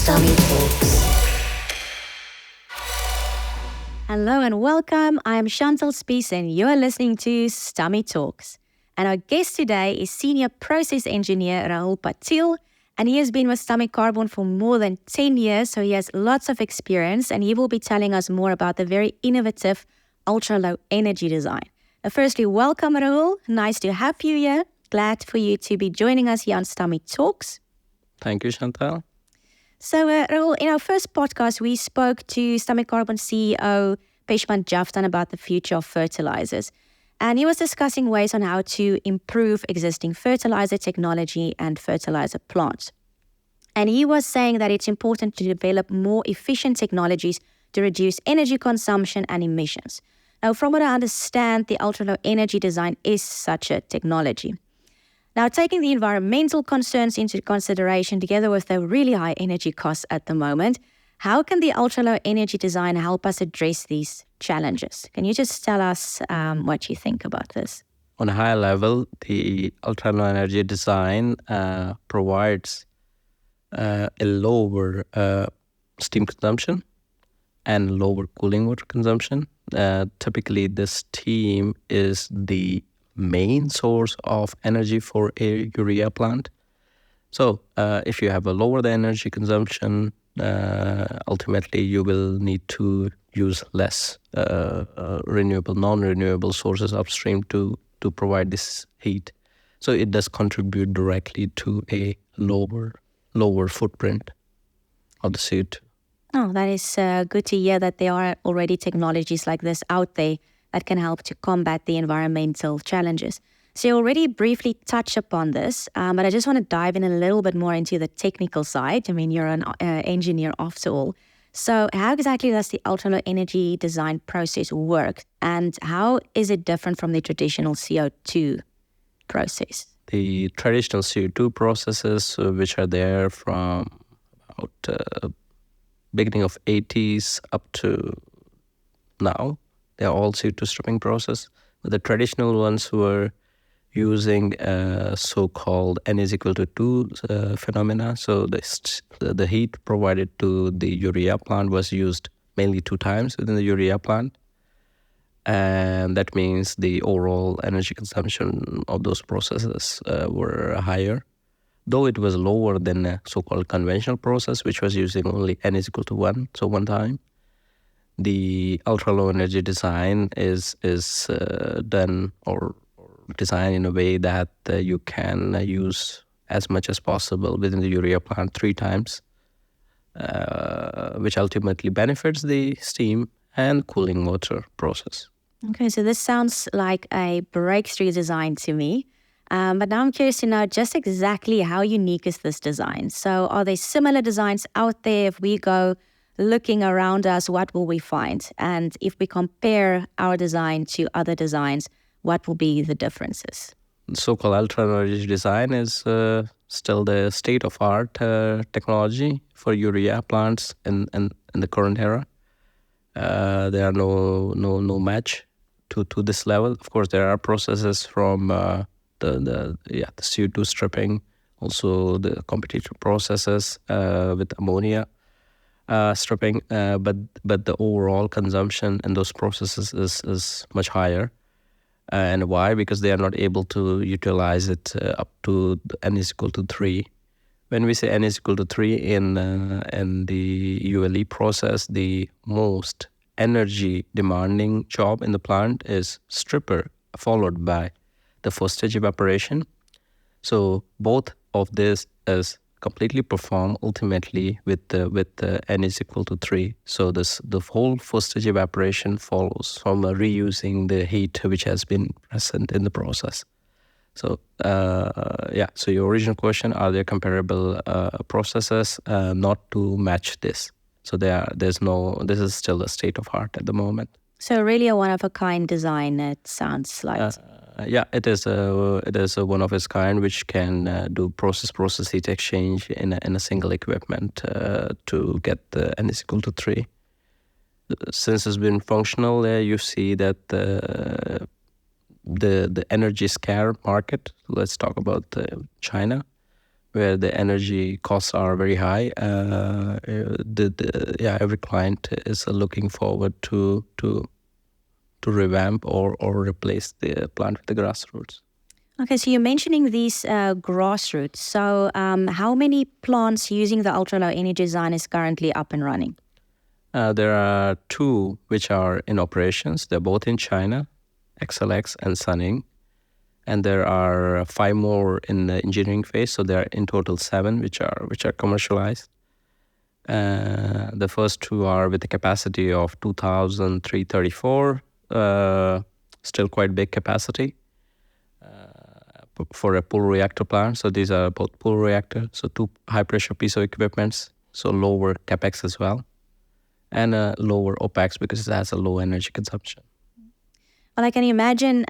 Stamitalks. Hello and welcome. I am Chantal Spies and you are listening to Stamitalks. And our guest today is Senior Process Engineer Rahul Patil, and he has been with Stamicarbon for more than 10 years, so he has lots of experience, and he will be telling us more about the very innovative ultra-low energy design. Firstly, welcome Rahul. Nice to have you here. Glad for you to be joining us here on Stamitalks. Thank you, Chantal. So, Rahul, in our first podcast, we spoke to Stamicarbon CEO Peshman Jaftan about the future of fertilizers. And he was discussing ways on how to improve existing fertilizer technology and fertilizer plants. And he was saying that it's important to develop more efficient technologies to reduce energy consumption and emissions. Now, from what I understand, the ultra-low energy design is such a technology. Now, taking the environmental concerns into consideration together with the really high energy costs at the moment, how can the ultra-low energy design help us address these challenges? Can you just tell us what you think about this? On a higher level, the ultra-low energy design provides a lower steam consumption and lower cooling water consumption. Typically, the steam is the main source of energy for a urea plant. So if you have a lower the energy consumption, ultimately you will need to use less non-renewable sources upstream to provide this heat. So it does contribute directly to a lower footprint of the CO2. Oh, that is good to hear that there are already technologies like this out there that can help to combat the environmental challenges. So you already briefly touched upon this, but I just want to dive in a little bit more into the technical side. I mean, you're an engineer after all. So how exactly does the ultra-low energy design process work? And how is it different from the traditional CO2 process? The traditional CO2 processes, which are there from about beginning of 80s up to now, they're all CO2 stripping process. But the traditional ones were using so-called N is equal to 2 phenomena. So the heat provided to the urea plant was used mainly 2 times within the urea plant. And that means the overall energy consumption of those processes were higher, though it was lower than a so-called conventional process, which was using only N is equal to 1, so 1 time. The ultra-low energy design is done or designed in a way that you can use as much as possible within the urea plant 3 times, which ultimately benefits the steam and cooling water process. Okay, so this sounds like a breakthrough design to me. But now I'm curious to know just exactly how unique is this design? So are there similar designs out there? If we go looking around us, what will we find? And if we compare our design to other designs, what will be the differences? So-called ultra-low energy design is still the state-of-art technology for urea plants in the current era. There are no match to this level. Of course, there are processes from the CO2 stripping, also the competitive processes with ammonia stripping, but the overall consumption in those processes is much higher. And why? Because they are not able to utilize it up to N is equal to 3. When we say N is equal to 3 in the ULE process, the most energy demanding job in the plant is stripper, followed by the first stage evaporation. So both of this is completely performed ultimately with the N is equal to 3. So the whole first stage evaporation follows from reusing the heat which has been present in the process. So so your original question, are there comparable processes? Not to match this. So this is still a state of art at the moment. So really a one-of-a-kind design, it sounds like. It is a one of its kind which can do process heat exchange in a single equipment to get the N is equal to 3. Since it's been functional, you see that the energy scarce market. Let's talk about China. where the energy costs are very high. Every client is looking forward to revamp or replace the plant with the grassroots. Okay, so you're mentioning these grassroots. So how many plants using the ultra-low energy design is currently up and running? There are 2 which are in operations. They're both in China, XLX and Sunning. And there are 5 more in the engineering phase. So there are in total 7 which are commercialized. The first 2 are with a capacity of 2,334, still quite big capacity for a pool reactor plant. So these are both pool reactor, so 2 high pressure piece of equipments, so lower capex as well, and a lower Opex because it has a low energy consumption. Well, I can imagine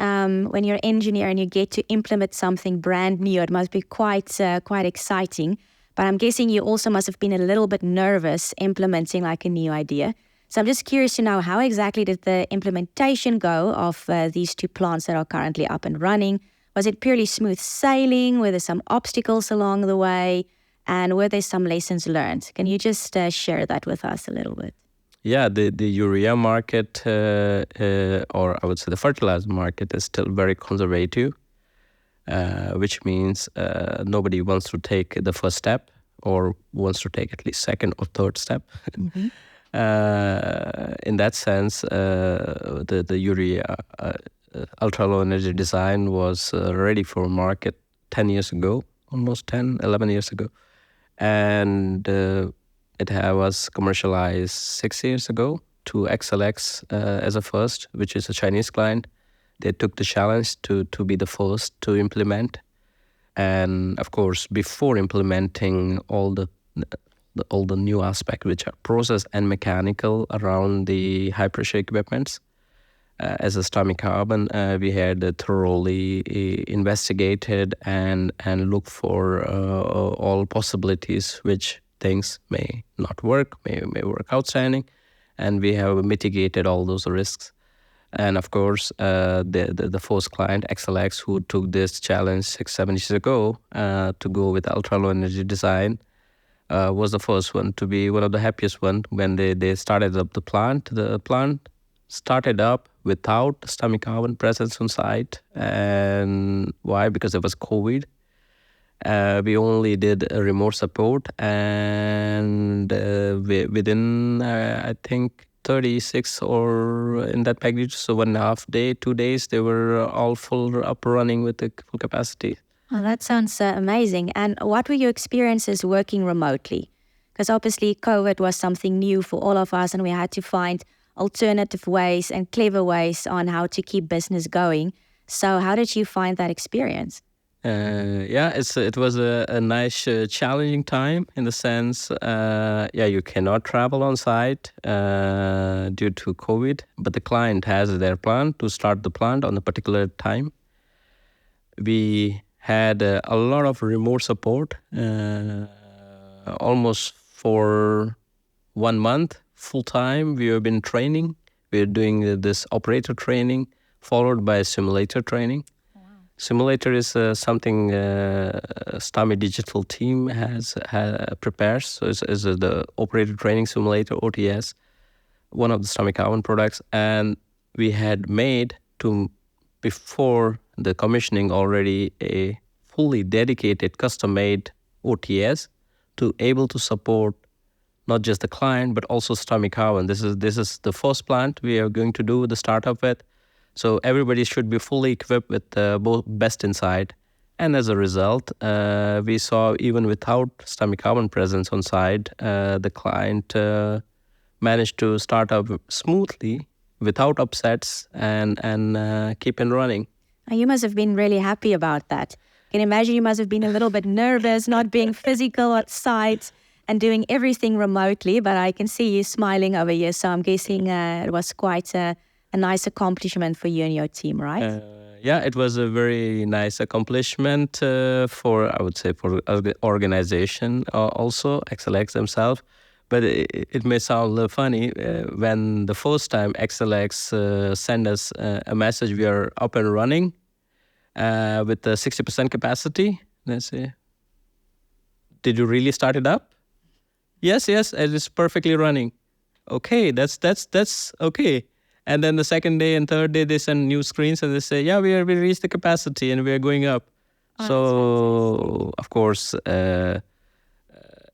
when you're an engineer and you get to implement something brand new, it must be quite exciting. But I'm guessing you also must have been a little bit nervous implementing like a new idea. So I'm just curious to know, how exactly did the implementation go of these 2 plants that are currently up and running? Was it purely smooth sailing? Were there some obstacles along the way? And were there some lessons learned? Can you just share that with us a little bit? Yeah, the urea market, or I would say the fertilizer market, is still very conservative, which means nobody wants to take the first step or wants to take at least second or third step. Mm-hmm. In that sense, the urea ultra-low energy design was ready for market 10 years ago, almost 10, 11 years ago. And it was commercialized 6 years ago to XLX as a first, which is a Chinese client. They took the challenge to be the first to implement. And of course, before implementing all the new aspects, which are process and mechanical around the high pressure equipments, as a Stamicarbon, we had thoroughly investigated and looked for all possibilities, which things may not work, may work outstanding, and we have mitigated all those risks. And of course, the first client, XLX, who took this challenge 6-7 years ago to go with ultra-low energy design, was the first one to be one of the happiest one when they started up the plant. The plant started up without Stamicarbon presence on site. And why? Because it was COVID. We only did a remote support, and within I think 36 or in that package, so 1.5 day, 2 days, they were all full up running with the full capacity. Oh, that sounds amazing. And what were your experiences working remotely? Because obviously COVID was something new for all of us, and we had to find alternative ways and clever ways on how to keep business going. So how did you find that experience? It was a nice, challenging time in the sense, you cannot travel on site due to COVID, but the client has their plan to start the plant on a particular time. We had a lot of remote support, almost for 1 month, full time. We have been training. We're doing this operator training, followed by simulator training. Simulator is something Stami digital team has prepares. So it's the operator training simulator, OTS, one of the Stamicarbon products. And we had made before the commissioning already a fully dedicated custom-made OTS to able to support not just the client, but also Stamicarbon. This is the first plant we are going to do the startup with. So everybody should be fully equipped with both best inside. And as a result, we saw even without Stamicarbon presence on site, the client managed to start up smoothly without upsets and keep on running. You must have been really happy about that. I can imagine you must have been a little bit nervous, not being physical at site and doing everything remotely, but I can see you smiling over here. So I'm guessing it was quite a nice accomplishment for you and your team, right? It was a very nice accomplishment for the organization, also XLX themselves. But it may sound funny when the first time XLX sent us a message, we are up and running with the 60% capacity. Let's see. did you really start it up? Yes, it's perfectly running. Okay, that's okay. And then the second day and third day, they send new screens and they say, yeah, we reached the capacity and we are going up. So, of course,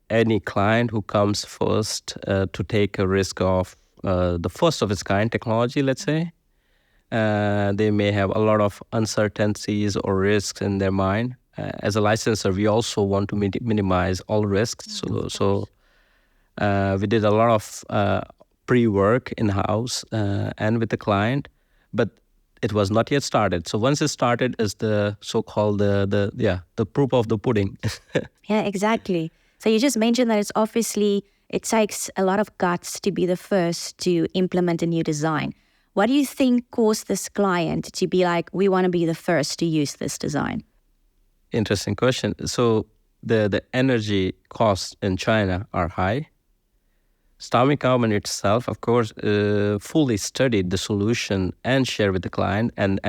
any client who comes first to take a risk of the first of its kind technology, let's say, they may have a lot of uncertainties or risks in their mind. As a licensor, we also want to minimize all risks. So we did a lot of pre-work in-house and with the client, but it was not yet started. So once it started, is the so-called the proof of the pudding. Yeah, exactly. So you just mentioned that it takes a lot of guts to be the first to implement a new design. What do you think caused this client to be like, we want to be the first to use this design? Interesting question. So the energy costs in China are high. Stamicarbon itself, of course, fully studied the solution and share with the client, and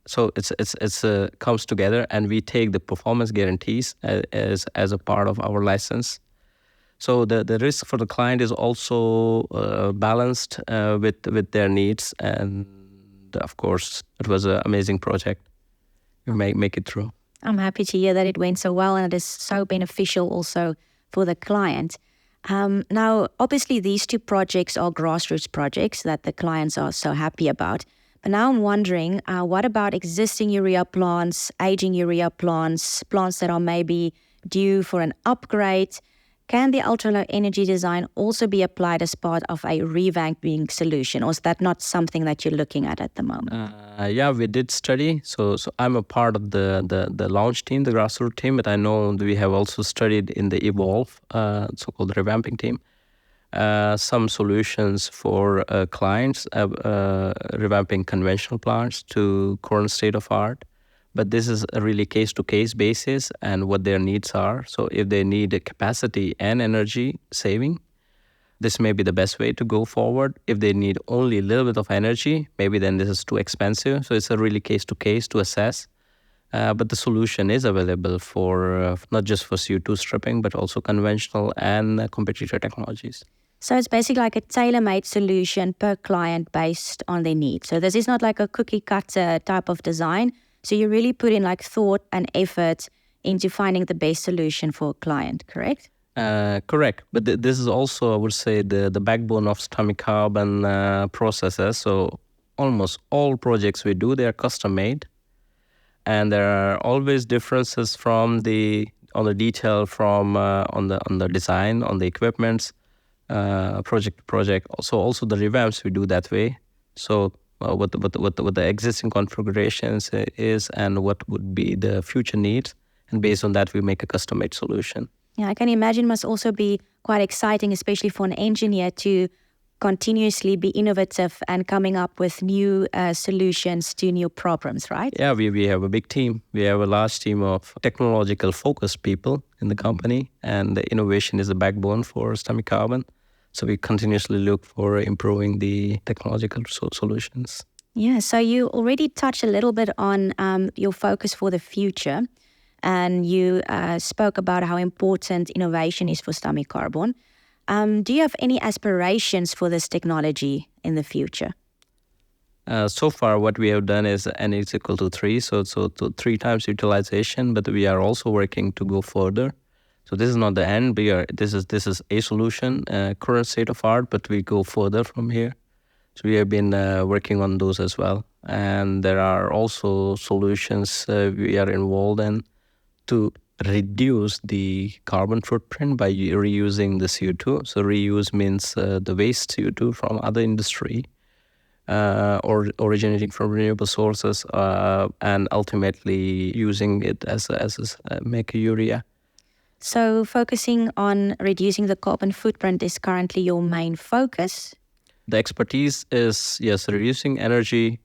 so it's comes together, and we take the performance guarantees as a part of our license. So the risk for the client is also balanced with their needs, and of course, it was an amazing project. We make it through. I'm happy to hear that it went so well and it is so beneficial also for the client. Now, obviously, these two projects are grassroots projects that the clients are so happy about. But now I'm wondering, what about existing urea plants, aging urea plants, plants that are maybe due for an upgrade? Can the ultra-low energy design also be applied as part of a revamping solution, or is that not something that you're looking at the moment? Yeah, we did study. So I'm a part of the launch team, the grassroots team, but I know that we have also studied in the Evolve, so-called revamping team, some solutions for clients revamping conventional plants to current state of art. But this is a really case-to-case basis and what their needs are. So if they need a capacity and energy saving, this may be the best way to go forward. If they need only a little bit of energy, maybe then this is too expensive. So it's a really case-to-case to assess. But the solution is available for not just for CO2 stripping, but also conventional and competitor technologies. So it's basically like a tailor-made solution per client based on their needs. So this is not like a cookie-cutter type of design. So you really put in like thought and effort into finding the best solution for a client, correct? Correct. But this is also, I would say, the backbone of Stamicarbon processes. So almost all projects we do, they are custom-made. And there are always differences on the detail, on the design, on the equipments, project to project. Also the revamps we do that way. So what the existing configurations is and what would be the future needs, and based on that we make a custom-made solution. Yeah, I can imagine must also be quite exciting, especially for an engineer to continuously be innovative and coming up with new solutions to new problems, right? Yeah, we have a big team. We have a large team of technological focused people in the company, and the innovation is the backbone for Stamicarbon. So we continuously look for improving the technological solutions. Yeah, so you already touched a little bit on your focus for the future, and you spoke about how important innovation is for Stamicarbon. Do you have any aspirations for this technology in the future? So far, what we have done is N is equal to 3, so to 3 times utilization, but we are also working to go further. So this is not the end. This is a solution, current state of art, but we go further from here. So we have been working on those as well. And there are also solutions we are involved in to reduce the carbon footprint by reusing the CO2. So reuse means the waste CO2 from other industry or originating from renewable sources and ultimately using it as make a urea. So focusing on reducing the carbon footprint is currently your main focus? The expertise is, yes, reducing energy,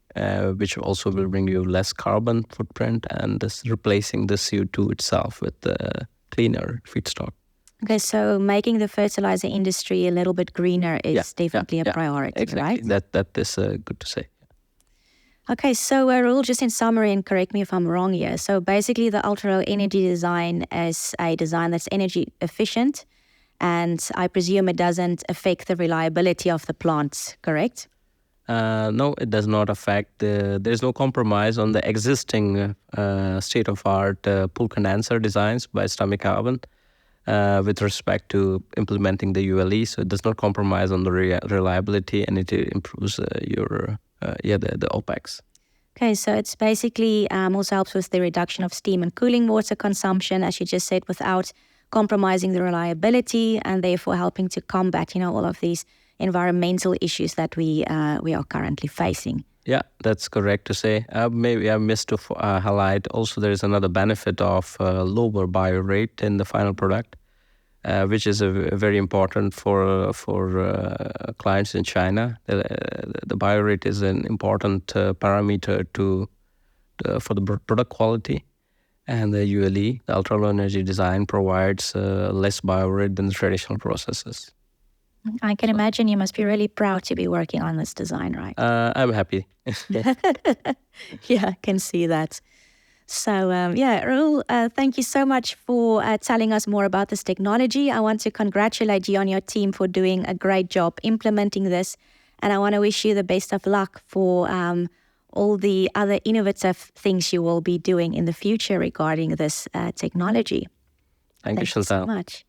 which also will bring you less carbon footprint, and this replacing the CO2 itself with the cleaner feedstock. Okay, so making the fertilizer industry a little bit greener is definitely a priority, exactly. right? That is good to say. Okay, so Rahul, just in summary, and correct me if I'm wrong here. So basically, the ultra-low energy design is a design that's energy efficient, and I presume it doesn't affect the reliability of the plants, correct? No, it does not affect there's no compromise on the existing state-of-art pool condenser designs by Stamicarbon with respect to implementing the ULE. So it does not compromise on the reliability, and it improves the Opex. Okay, so it's basically also helps with the reduction of steam and cooling water consumption, as you just said, without compromising the reliability, and therefore helping to combat, all of these environmental issues that we are currently facing. Yeah, that's correct to say. Maybe I missed to highlight also there is another benefit of lower bio rate in the final product, which is very important for clients in China. The bio rate is an important parameter for the product quality. And the ULE, the ultra-low energy design, provides less bio rate than the traditional processes. I can imagine you must be really proud to be working on this design, right? I'm happy. Yeah, I can see that. So, Rahul, thank you so much for telling us more about this technology. I want to congratulate you on your team for doing a great job implementing this. And I want to wish you the best of luck for all the other innovative things you will be doing in the future regarding this technology. Thank you, Chantal. So much.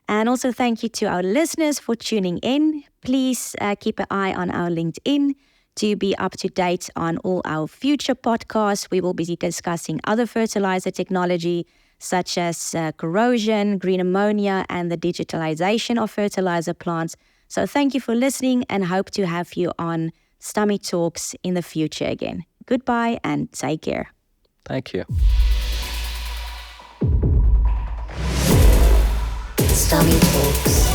And also thank you to our listeners for tuning in. Please keep an eye on our LinkedIn to be up to date on all our future podcasts. We will be discussing other fertilizer technology such as corrosion, green ammonia, and the digitalization of fertilizer plants. So thank you for listening, and hope to have you on Stamitalks in the future again. Goodbye and take care. Thank you. Stamitalks.